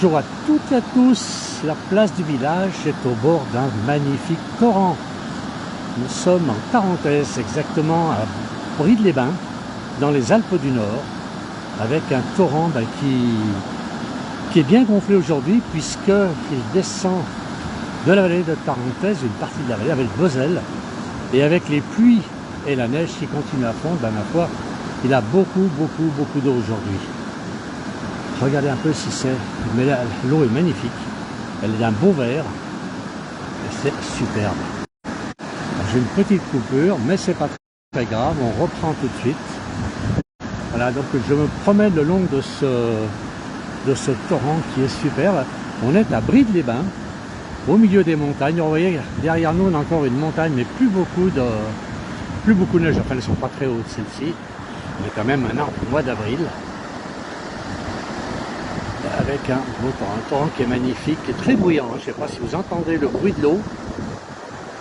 Bonjour à toutes et à tous, la place du village est au bord d'un magnifique torrent. Nous sommes en Tarentaise, exactement à Brides-les-Bains, dans les Alpes du Nord, avec un torrent qui est bien gonflé aujourd'hui, puisqu'il descend de la vallée de Tarentaise, une partie de la vallée, avec Beauzelle, et avec les pluies et la neige qui continue à fondre, ma foi, il a beaucoup d'eau aujourd'hui. Regardez un peu si c'est... Mais l'eau est magnifique. Elle est d'un beau vert. Et c'est superbe. J'ai une petite coupure, mais c'est pas très grave. On reprend tout de suite. Voilà, donc je me promène le long de ce torrent qui est superbe. On est à Brides-les-Bains, au milieu des montagnes. Vous voyez, derrière nous, on a encore une montagne, mais plus beaucoup de neige. Enfin, elles ne sont pas très hautes, celles-ci. On est quand même maintenant au mois d'avril. Avec un torrent qui est magnifique, qui est très bruyant. Je ne sais pas si vous entendez le bruit de l'eau.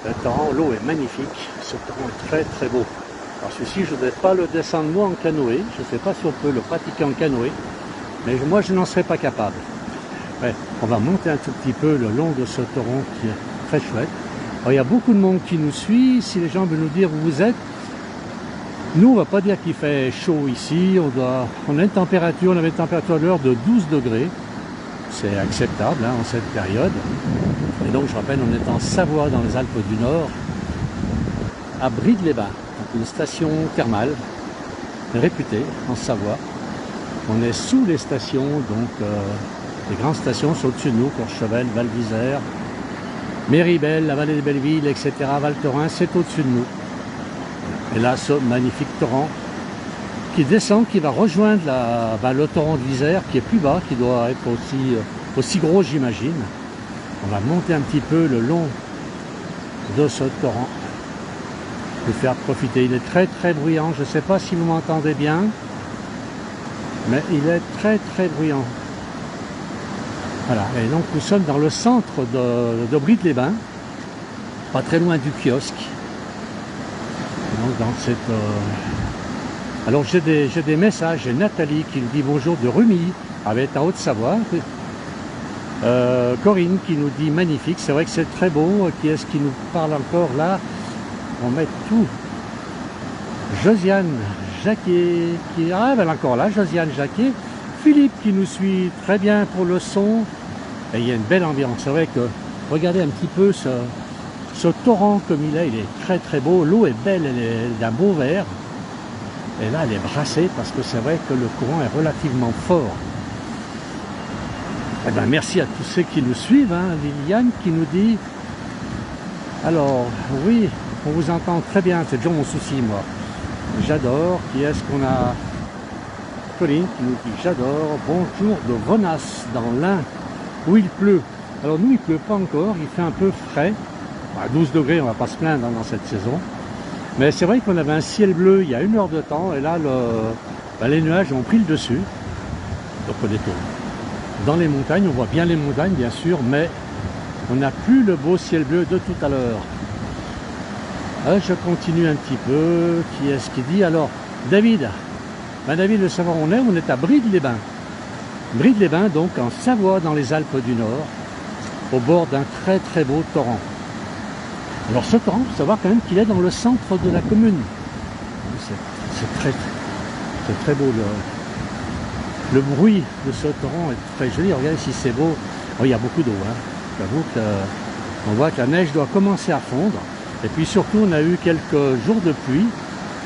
Le torrent, l'eau est magnifique. Ce torrent est très beau. Alors celui-ci, je ne voudrais pas le descendre moi en canoë. Je ne sais pas si on peut le pratiquer en canoë. Mais moi, je n'en serais pas capable. Ouais, on va monter un tout petit peu le long de ce torrent qui est très chouette. Alors, il y a beaucoup de monde qui nous suit. Si les gens veulent nous dire où vous êtes, nous, on ne va pas dire qu'il fait chaud ici. On a une température, on avait une température à l'heure de 12 degrés. C'est acceptable en cette période. Et donc, je rappelle, on est en Savoie, dans les Alpes du Nord, à Brides-les-Bains, une station thermale réputée en Savoie. On est sous les stations, donc les grandes stations sont au-dessus de nous, Courchevel, Val d'Isère, Méribel, la vallée des Bellevilles, etc., Val Thorens, c'est au-dessus de nous. Et là, ce magnifique torrent qui descend, qui va rejoindre le torrent de l'Isère, qui est plus bas, qui doit être aussi gros, j'imagine. On va monter un petit peu le long de ce torrent, pour faire profiter. Il est très bruyant, je ne sais pas si vous m'entendez bien, mais il est très bruyant. Voilà, et donc nous sommes dans le centre de Brides-les-Bains, pas très loin du kiosque. Donc dans cette, alors j'ai des messages, j'ai Nathalie qui nous dit bonjour de Rumilly, avec en Haute-Savoie. Corinne qui nous dit magnifique, c'est vrai que c'est très beau. Qui est-ce qui nous parle encore là? On met tout. Josiane Jacquet qui arrive, elle est encore là, Josiane Jacquet. Philippe qui nous suit très bien pour le son. Et il y a une belle ambiance. C'est vrai que regardez un petit peu ce torrent comme il est très beau. L'eau est belle, elle est d'un beau vert. Et là, elle est brassée parce que c'est vrai que le courant est relativement fort. Eh bien, merci à tous ceux qui nous suivent. Liliane qui nous dit, alors, oui, on vous entend très bien, c'est toujours mon souci, moi. J'adore. Qui est-ce qu'on a? Colline qui nous dit, j'adore. Bonjour de Vonas, dans l'Ain, où il pleut. Alors, nous, il ne pleut pas encore, il fait un peu frais. À 12 degrés, on ne va pas se plaindre dans cette saison. Mais c'est vrai qu'on avait un ciel bleu il y a 1 heure de temps, et là, les nuages ont pris le dessus. Donc, on est dans les montagnes, on voit bien les montagnes, bien sûr, mais on n'a plus le beau ciel bleu de tout à l'heure. Je continue un petit peu. Qui est-ce qui dit? Alors, David. David veut savoir où on est à Brides-les-Bains. Brides-les-Bains, donc en Savoie, dans les Alpes du Nord, au bord d'un très beau torrent. Alors ce torrent, il faut savoir quand même qu'il est dans le centre de la commune. C'est très beau. Le bruit de ce torrent est très joli. Regardez si c'est beau. Oh, il y a beaucoup d'eau. J'avoue qu'on voit que la neige doit commencer à fondre. Et puis surtout, on a eu quelques jours de pluie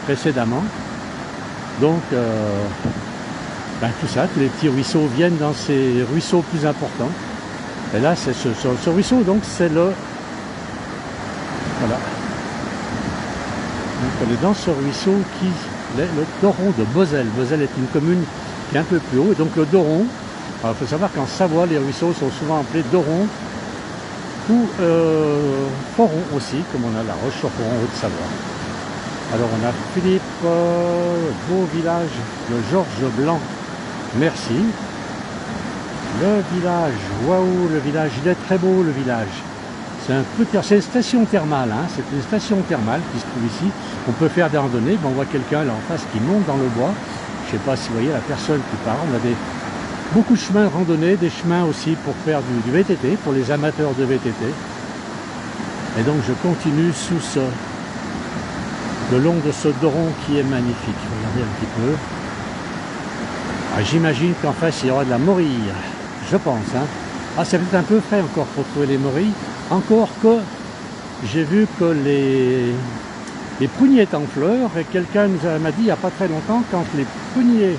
précédemment. Donc, tout ça, tous les petits ruisseaux viennent dans ces ruisseaux plus importants. Et là, c'est ce ruisseau, donc c'est le... Voilà. Donc, on est dans ce ruisseau qui est le Doron de Beauzelle. Beauzelle est une commune qui est un peu plus haut. Et donc le Doron, il faut savoir qu'en Savoie, les ruisseaux sont souvent appelés Doron ou Foron aussi, comme on a la Roche-sur-Foron, Haute-Savoie. Alors on a Philippe, beau village de Georges Blanc, merci. Le village, waouh, le village, il est très beau le village. C'est une station thermale, c'est une station thermale qui se trouve ici. On peut faire des randonnées, on voit quelqu'un là en face qui monte dans le bois. Je ne sais pas si vous voyez la personne qui part. On a Beaucoup de chemins de randonnée, des chemins aussi pour faire du VTT, pour les amateurs de VTT. Et donc je continue le long de ce doron qui est magnifique. Regardez un petit peu. Ah, j'imagine qu'en face il y aura de la morille, je pense. Hein. Ah, c'est peut-être un peu frais encore pour trouver les morilles. Encore que j'ai vu que les pruniers étaient en fleurs et quelqu'un m'a dit il n'y a pas très longtemps, quand les pruniers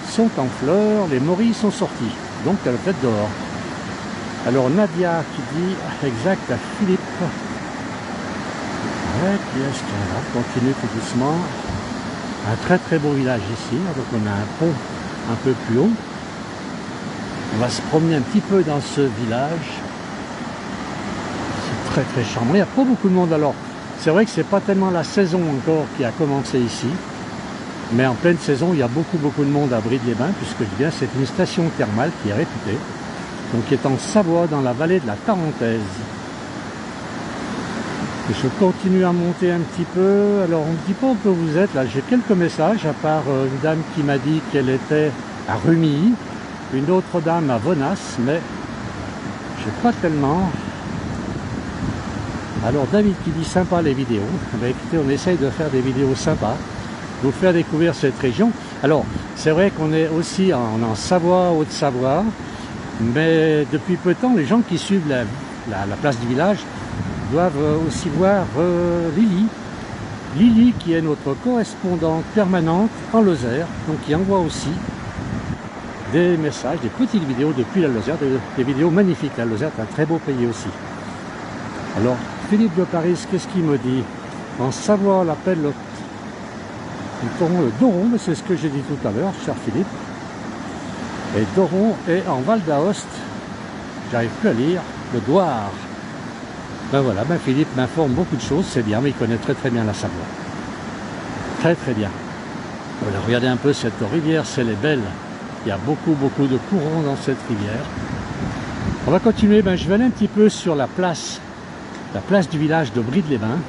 sont en fleurs, les morilles sont sorties. Donc elle est peut-être dehors. Alors Nadia qui dit exact à Philippe. Ouais, qui est-ce qu'il y a là? Continue tout doucement. Un très très beau village ici. Donc on a un pont un peu plus haut. On va se promener un petit peu dans ce village. C'est très très charmant. Il n'y a pas beaucoup de monde alors. C'est vrai que c'est pas tellement la saison encore qui a commencé ici. Mais en pleine saison, il y a beaucoup de monde à Brides-les-Bains, puisque bien c'est une station thermale qui est réputée, donc qui est en Savoie, dans la vallée de la Tarentaise. Et je continue à monter un petit peu. Alors on ne dit pas où vous êtes, là j'ai quelques messages, à part une dame qui m'a dit qu'elle était à Rumilly, une autre dame à Vonas, mais je sais pas tellement. Alors David qui dit sympa les vidéos. Ben, écoutez, on essaye de faire des vidéos sympas, vous faire découvrir cette région. Alors, c'est vrai qu'on est aussi en Savoie, Haute-Savoie, mais depuis peu de temps, les gens qui suivent la place du village doivent aussi voir Lily. Lily qui est notre correspondante permanente en Lozère, donc qui envoie aussi des messages, des petites vidéos depuis la Lozère, des vidéos magnifiques. La Lozère est un très beau pays aussi. Alors, Philippe de Paris, qu'est-ce qu'il me dit? En Savoie, on l'appelle le Doron, mais c'est ce que j'ai dit tout à l'heure, cher Philippe. Et Doron est en Val d'Aoste, j'arrive plus à lire, le Douar. Ben voilà, ben Philippe m'informe beaucoup de choses, c'est bien, mais il connaît très très bien la Savoie. Très très bien. Voilà, regardez un peu cette rivière, elle est belle. Il y a beaucoup de courants dans cette rivière. On va continuer, ben je vais aller un petit peu sur la place du village de Brides-les-Bains.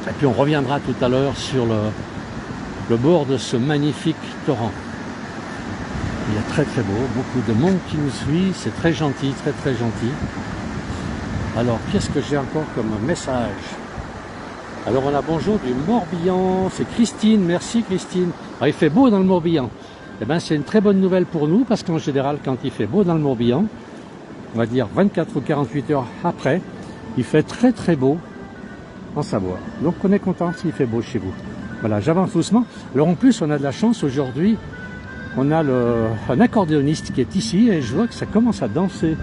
Et puis on reviendra tout à l'heure sur le bord de ce magnifique torrent. Il est très très beau, beaucoup de monde qui nous suit, c'est très gentil, très très gentil. Alors qu'est-ce que j'ai encore comme message? Alors on a bonjour du Morbihan, c'est Christine, merci Christine. Alors, il fait beau dans le Morbihan. Eh bien c'est une très bonne nouvelle pour nous, parce qu'en général quand il fait beau dans le Morbihan, on va dire 24 ou 48 heures après, il fait très très beau en Savoie. Donc on est content s'il fait beau chez vous. Voilà, j'avance doucement. Alors en plus, on a de la chance aujourd'hui. On a un accordéoniste qui est ici et je vois que ça commence à danser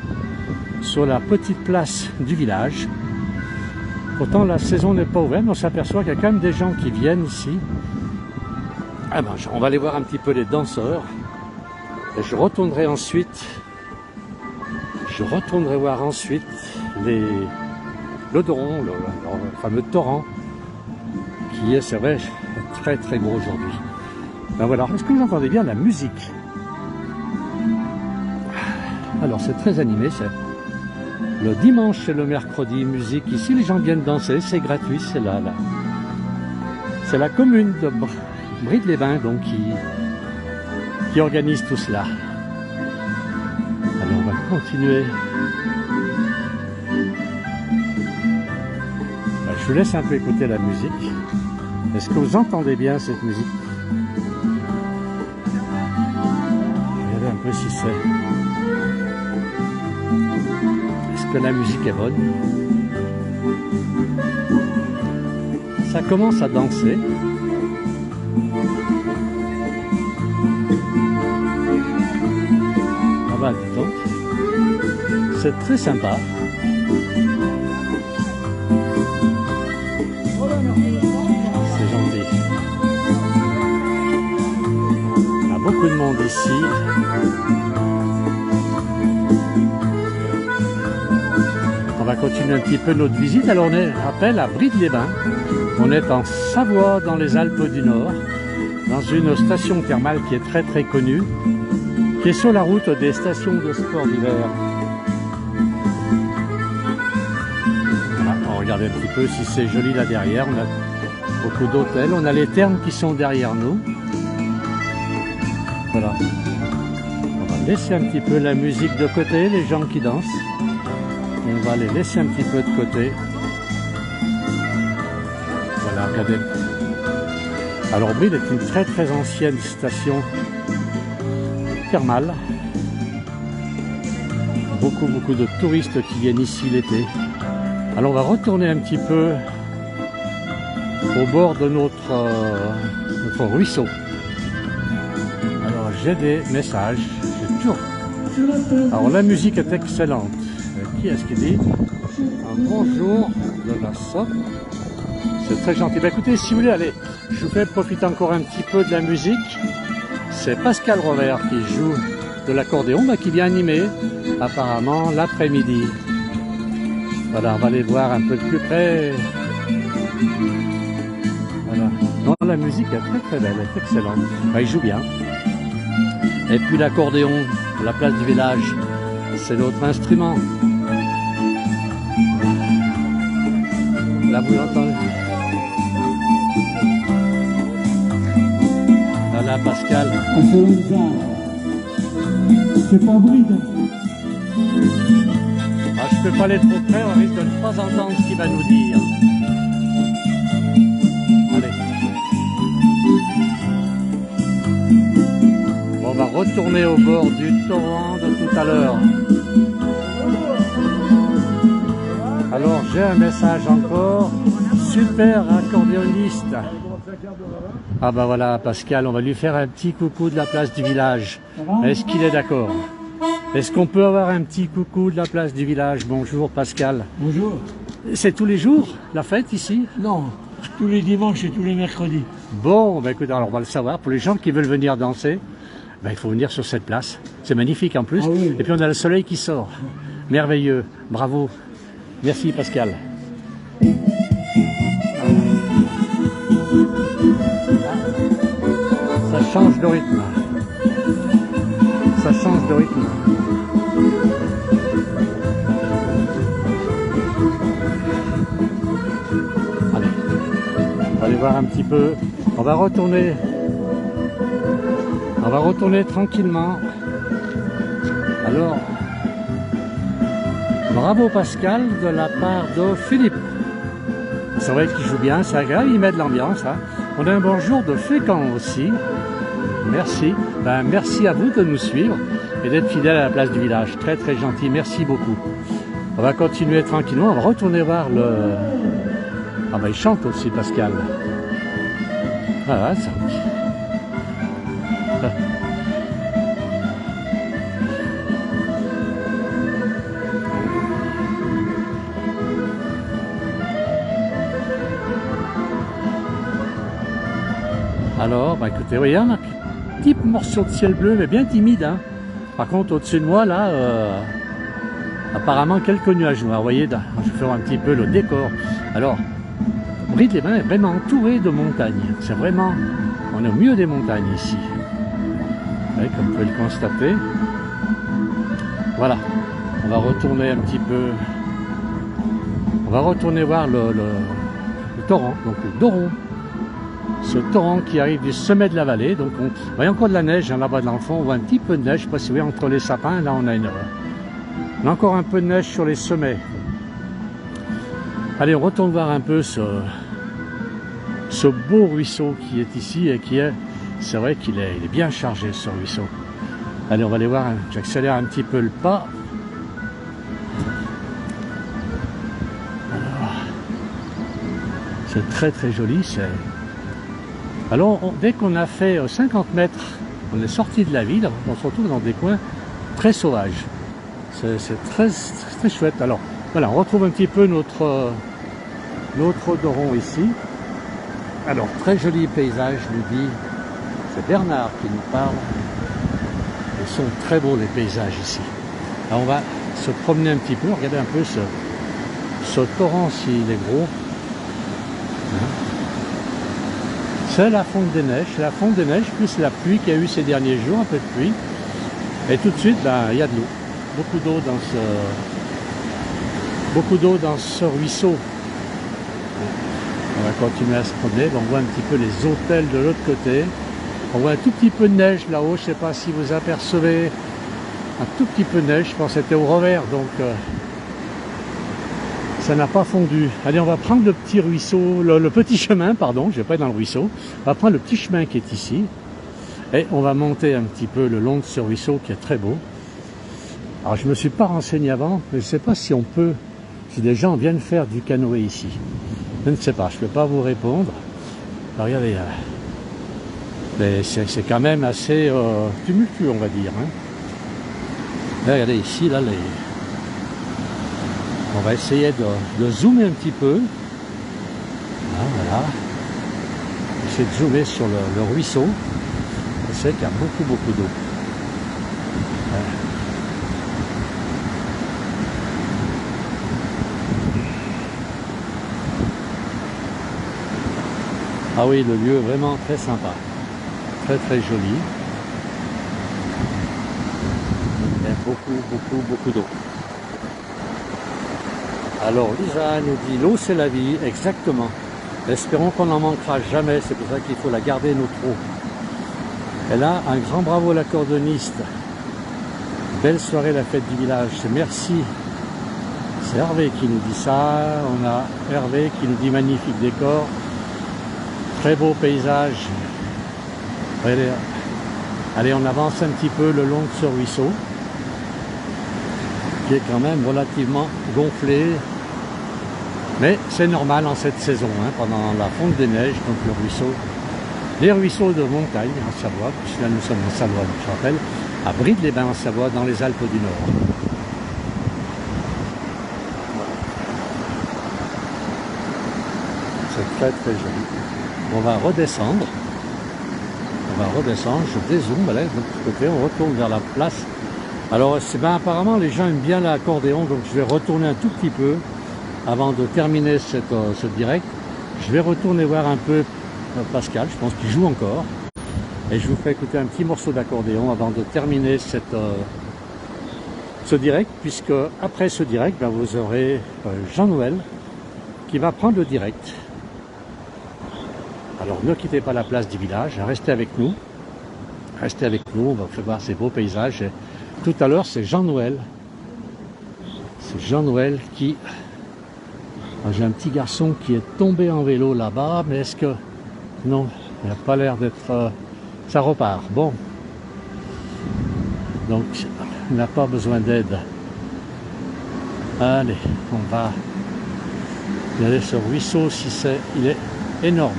sur la petite place du village. Pourtant, la saison n'est pas ouverte, mais on s'aperçoit qu'il y a quand même des gens qui viennent ici. Ah ben, on va aller voir un petit peu les danseurs. Et je retournerai voir ensuite le Doron, le fameux torrent, qui est, c'est vrai, très très beau aujourd'hui. Ben voilà, est-ce que vous entendez bien la musique? Alors c'est très animé, c'est le dimanche et le mercredi, musique. Ici les gens viennent danser, c'est gratuit, c'est la commune de Brides-les-Bains donc qui organise tout cela. Alors on va continuer. Ben, je vous laisse un peu écouter la musique. Est-ce que vous entendez bien cette musique? Regardez un peu si c'est... Est-ce que la musique est bonne? Ça commence à danser. Ah bah dis donc. C'est très sympa. C'est gentil. Il y a beaucoup de monde ici. On va continuer un petit peu notre visite. Alors on est, rappel, à Brides-les-Bains. On est en Savoie, dans les Alpes du Nord, dans une station thermale qui est très très connue, qui est sur la route des stations de sport d'hiver. Voilà, on regarde un petit peu si c'est joli là derrière. On a beaucoup d'hôtels. On a les thermes qui sont derrière nous. Voilà. On va laisser un petit peu la musique de côté, les gens qui dansent. On va les laisser un petit peu de côté. Voilà, regardez. Alors Bride est une très très ancienne station thermale. Beaucoup de touristes qui viennent ici l'été. Alors on va retourner un petit peu au bord de notre ruisseau. Alors j'ai des messages, j'ai toujours. Alors la musique est excellente. Qui est-ce qui dit un bonjour de la Somme? C'est très gentil. Ben écoutez, si vous voulez, allez, je vous fais profiter encore un petit peu de la musique. C'est Pascal Rovert qui joue de l'accordéon, qui vient animer apparemment l'après-midi. Voilà, on va aller voir un peu de plus près. Voilà. Non, la musique est très très belle, elle est excellente. Ben, il joue bien. Et puis l'accordéon, à la place du village, c'est notre instrument. Là, vous l'entendez. Voilà, Pascal. C'est pas Bride. Ah, je peux pas aller trop près, on risque de ne pas entendre ce qu'il va nous dire. Allez. Bon, on va retourner au bord du torrent de tout à l'heure. Alors, j'ai un message encore. Super accordéoniste. Ah bah voilà, Pascal, on va lui faire un petit coucou de la place du village. Est-ce qu'il est d'accord? Est-ce qu'on peut avoir un petit coucou de la place du village? Bonjour Pascal. Bonjour. C'est tous les jours la fête ici? Non, tous les dimanches et tous les mercredis. Bon, bah écoute, alors on va le savoir. Pour les gens qui veulent venir danser, bah, il faut venir sur cette place. C'est magnifique en plus. Ah oui. Et puis on a le soleil qui sort. Merveilleux. Bravo. Merci Pascal. Ça change de rythme. Ça change de rythme. Allez, on va aller voir un petit peu. On va retourner tranquillement. Alors, bravo Pascal de la part de Philippe. C'est vrai qu'il joue bien, c'est agréable, il met de l'ambiance. Hein. On a un bonjour de Fécamp aussi. Merci. Ben, merci à vous de nous suivre et d'être fidèles à la place du village. Très très gentil, merci beaucoup. On va continuer tranquillement, on va retourner voir le... Ah ben il chante aussi Pascal. Voilà, ça. Alors, bah écoutez, vous voyez, on a un petit morceau de ciel bleu, mais bien timide. Hein. Par contre, au-dessus de moi, là, apparemment quelques nuages noirs. Vous voyez, je vais faire un petit peu le décor. Alors, Bride-les-Bains est vraiment entouré de montagnes. C'est vraiment, on est au milieu des montagnes ici. Vous voyez, comme vous pouvez le constater. Voilà, on va retourner un petit peu. On va retourner voir le torrent, donc le Doron. Ce torrent qui arrive du sommet de la vallée, donc on voit encore de la neige, hein, là-bas de l'enfant, on voit un petit peu de neige, je ne sais pas si vous voyez entre les sapins, là on a encore un peu de neige sur les sommets. Allez, on retourne voir un peu ce beau ruisseau qui est ici et qui est, c'est vrai qu'il est bien chargé ce ruisseau. Allez, on va aller voir, j'accélère un petit peu le pas. Alors, c'est très très joli, c'est... Alors, dès qu'on a fait 50 mètres, on est sorti de la ville, on se retrouve dans des coins très sauvages. C'est très, très chouette. Alors, voilà, on retrouve un petit peu notre Doron ici. Alors, très joli paysage, nous dit, c'est Bernard qui nous parle. Ils sont très beaux les paysages ici. Alors, on va se promener un petit peu, regarder un peu ce torrent s'il est gros. Hein. C'est la fonte des neiges, plus la pluie qu'il y a eu ces derniers jours, un peu de pluie. Et tout de suite, ben, il y a de l'eau. Beaucoup d'eau dans ce ruisseau. On va continuer à se promener. On voit un petit peu les hôtels de l'autre côté. On voit un tout petit peu de neige là-haut. Je ne sais pas si vous apercevez un tout petit peu de neige, je pense que c'était au revers, donc ça n'a pas fondu. Allez, on va prendre le petit ruisseau, le petit chemin, pardon, je vais pas être dans le ruisseau. On va prendre le petit chemin qui est ici. Et on va monter un petit peu le long de ce ruisseau qui est très beau. Alors je me suis pas renseigné avant, mais je ne sais pas si on peut, si des gens viennent faire du canoë ici. Je ne sais pas, je ne peux pas vous répondre. Alors, regardez, mais c'est quand même assez tumultueux, on va dire. Hein. Là, regardez ici, là, on va essayer de zoomer un petit peu. Là, voilà. Essayer de zoomer sur le ruisseau. C'est qu'il y a beaucoup d'eau. Ah oui, le lieu est vraiment très sympa. Très joli. Il y a beaucoup d'eau. Alors Lisa nous dit l'eau c'est la vie, exactement. Espérons qu'on n'en manquera jamais, c'est pour ça qu'il faut la garder notre eau. Et là, un grand bravo à l'accordéoniste. Belle soirée la fête du village, merci. C'est Hervé qui nous dit ça. On a Hervé qui nous dit magnifique décor. Très beau paysage. Allez, on avance un petit peu le long de ce ruisseau, qui est quand même relativement gonflé. Mais c'est normal en cette saison, hein, pendant la fonte des neiges, donc le ruisseau. Les ruisseaux de montagne en Savoie, puisque là nous sommes en Savoie, je rappelle, à Brides-les-Bains en Savoie, dans les Alpes du Nord. C'est très joli. On va redescendre. Je dézoome, là, de l'autre côté, on retourne vers la place. Alors, apparemment, les gens aiment bien l'accordéon, donc je vais retourner un tout petit peu avant de terminer ce direct. Je vais retourner voir un peu Pascal, je pense qu'il joue encore. Et je vous fais écouter un petit morceau d'accordéon avant de terminer ce direct, puisque après ce direct, vous aurez Jean-Noël qui va prendre le direct. Alors ne quittez pas la place du village, restez avec nous. On va faire voir ces beaux paysages. Et tout à l'heure, c'est Jean-Noël. C'est Jean-Noël qui... J'ai un petit garçon qui est tombé en vélo là-bas, mais est-ce que... Non, il n'a pas l'air d'être... Ça repart, bon. Donc, il n'a pas besoin d'aide. Allez, on va... Regardez ce ruisseau, il est énorme.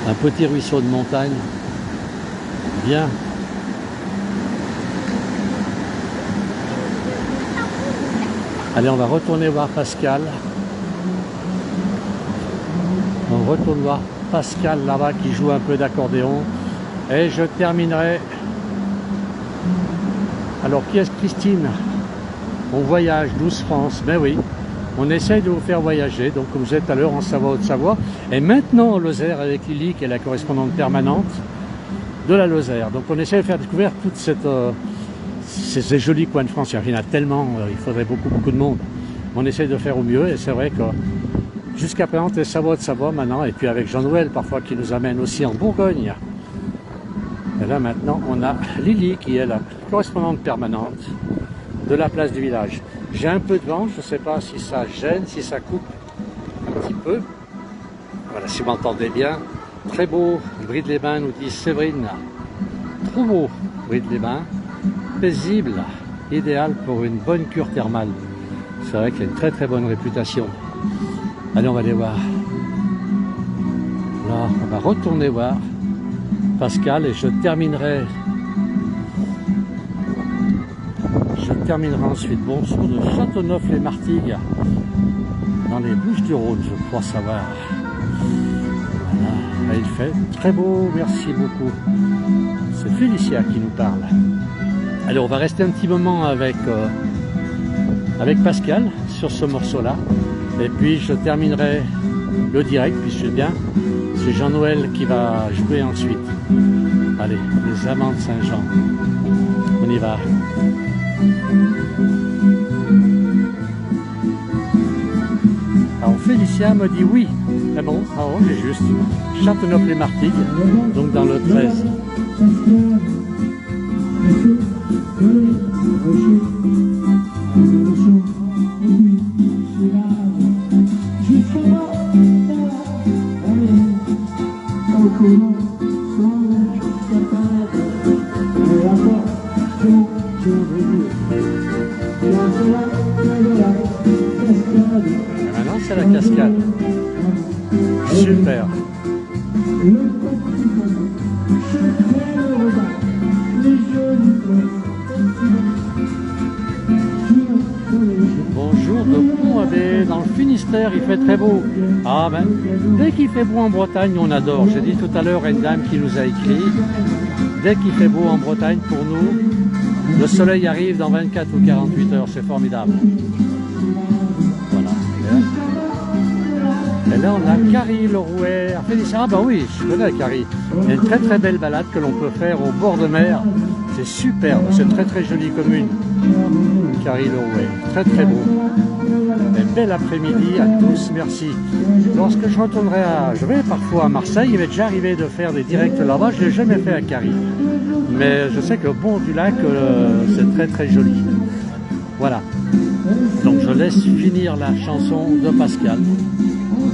Un petit ruisseau de montagne. Bien. Allez, on va retourner voir Pascal. On retourne voir Pascal là-bas qui joue un peu d'accordéon. Et je terminerai. Alors, qui est-ce Christine? On voyage, 12 France. Ben oui, on essaye de vous faire voyager. Donc, comme vous êtes à l'heure en Savoie, Haute-Savoie. Et maintenant en Lozère avec Lily, qui est la correspondante permanente de la Lozère. Donc, on essaie de faire découvrir toute ces jolis coins de France. Il y en a tellement, il faudrait beaucoup de monde. On essaie de faire au mieux et c'est vrai que jusqu'à présent, c'est Savoie de Savoie maintenant. Et puis avec Jean-Noël parfois qui nous amène aussi en Bourgogne. Et là maintenant, on a Lily qui est la correspondante permanente de la place du village. J'ai un peu de vent, je ne sais pas si ça gêne, si ça coupe un petit peu. Voilà, si vous m'entendez bien. Très beau, Brides-les-Bains nous dit Séverine. Trop beau, Brides-les-Bains. Paisible, idéal pour une bonne cure thermale. C'est vrai qu'il y a une très bonne réputation. Allez, on va aller voir. Là, on va retourner voir Pascal et je terminerai ensuite bonjour de Châteauneuf-les-Martigues dans les Bouches-du-Rhône, je crois savoir. Voilà, il fait très beau, merci beaucoup. C'est Félicia qui nous parle. Allez, on va rester un petit moment avec Pascal sur ce morceau-là. Et puis je terminerai le direct, puis c'est bien. C'est Jean-Noël qui va jouer ensuite. Allez, les Amants de Saint-Jean. On y va. Alors Félicia me dit oui. Ah bon, j'ai juste. Châteauneuf-les-Martigues, donc dans le 13. Et maintenant c'est la cascade. Super. Bonjour de Pont-Abbé, dans le Finistère, il fait très beau. Ah ben, dès qu'il fait beau en Bretagne, on adore. J'ai dit tout à l'heure à une dame qui nous a écrit, dès qu'il fait beau en Bretagne, pour nous, le soleil arrive dans 24 ou 48 heures, c'est formidable. Voilà. Et là, on a Carrie Lerouet. Ah bah oui, je connais Carrie. Il y a une très très belle balade que l'on peut faire au bord de mer. C'est superbe, c'est une très très jolie commune. Carrie Lerouet, très très beau. Et bel après-midi à tous, merci. Lorsque je retournerai je vais parfois à Marseille, il m'est déjà arrivé de faire des directs là-bas, je ne l'ai jamais fait à Carrie. Mais je sais que le bord du lac, c'est très très joli. Voilà. Donc je laisse finir la chanson de Pascal.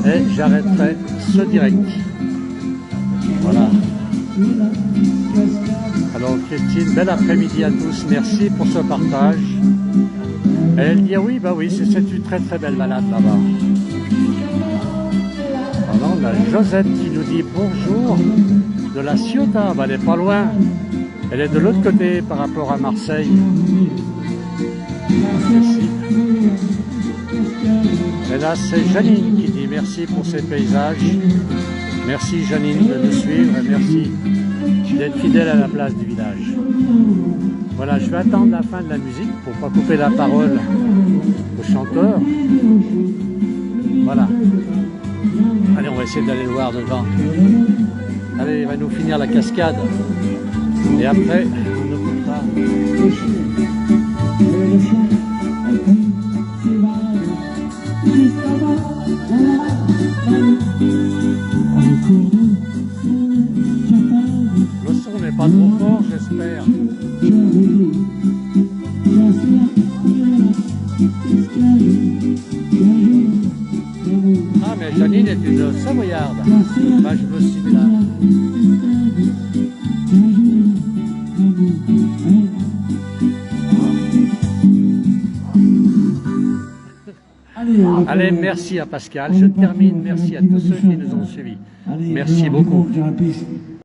Et j'arrêterai ce direct. Voilà. Alors Christine, bel après-midi à tous, merci pour ce partage. Et elle dit oui, bah oui, c'est une très très belle balade là-bas. Alors on a Josette qui nous dit bonjour de la Ciotat, bah, elle n'est pas loin, elle est de l'autre côté par rapport à Marseille. Merci. Et là c'est Janine qui dit merci pour ces paysages. Merci Janine de nous suivre et merci d'être fidèle à la place du village. Voilà, je vais attendre la fin de la musique pour ne pas couper la parole au chanteur. Voilà. Allez, on va essayer d'aller le voir devant. Allez, il va nous finir la cascade. Et après, on écoutera. Le son n'est pas trop fort, j'espère. Ah, mais Janine est une Savoyarde. Bah, je veux celui-là. Allez, merci à Pascal. Je termine. Merci à tous ceux qui nous ont suivis. Merci beaucoup.